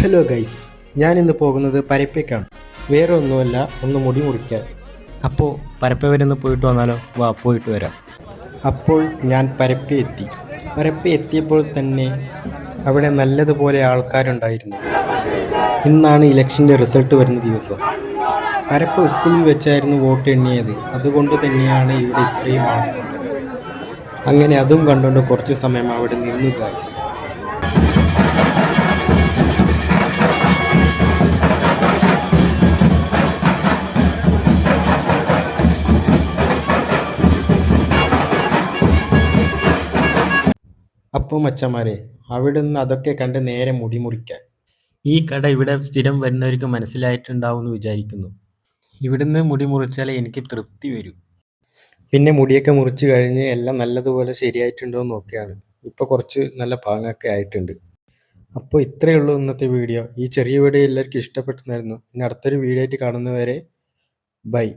Hello guys, ഞാനിന്ന് പോകുന്നത് പരപ്പയ്ക്കാണ്. വേറെ ഒന്നുമല്ല, ഒന്ന് മുടി മുറിക്കാൻ. അപ്പോൾ പരപ്പ വരെ ഒന്ന് പോയിട്ട് വന്നാലോ? വാ, പോയിട്ട് വരാം. അപ്പോൾ ഞാൻ പരപ്പ എത്തി. പരപ്പ എത്തിയപ്പോൾ തന്നെ അവിടെ നല്ലതുപോലെ ആൾക്കാരുണ്ടായിരുന്നു. ഇന്നാണ് ഇലക്ഷൻ്റെ റിസൾട്ട് വരുന്ന ദിവസം. പരപ്പ സ്കൂളിൽ വെച്ചായിരുന്നു വോട്ട് എണ്ണിയത്. അതുകൊണ്ട് തന്നെയാണ് ഇവിടെ ഇത്രയും ആൾക്കാർ. അങ്ങനെ അതും കണ്ടുകൊണ്ട് കുറച്ച് സമയം അവിടെ നിന്നു ഗൈസ്. അപ്പോൾ മച്ചന്മാരെ, അവിടെ നിന്ന് അതൊക്കെ കണ്ട് നേരെ മുടി മുറിക്കാൻ. ഈ കട ഇവിടെ സ്ഥിരം വരുന്നവർക്ക് മനസ്സിലായിട്ടുണ്ടാവും എന്ന് വിചാരിക്കുന്നു. ഇവിടുന്ന് മുടി മുറിച്ചാലേ എനിക്ക് തൃപ്തി വരൂ. പിന്നെ മുടിയൊക്കെ മുറിച്ച് കഴിഞ്ഞ് എല്ലാം നല്ലതുപോലെ ശരിയായിട്ടുണ്ടോ എന്ന് നോക്കുകയാണ്. ഇപ്പോൾ കുറച്ച് നല്ല പാങ്ങൊക്കെ ആയിട്ടുണ്ട്. അപ്പോൾ ഇത്രയേ ഉള്ളൂ ഇന്നത്തെ വീഡിയോ. ഈ ചെറിയ വീഡിയോ എല്ലാവർക്കും ഇഷ്ടപ്പെട്ടെന്നായിരുന്നു. ഇനി അടുത്തൊരു വീഡിയോ ആയിട്ട് കാണുന്നവരെ ബൈ.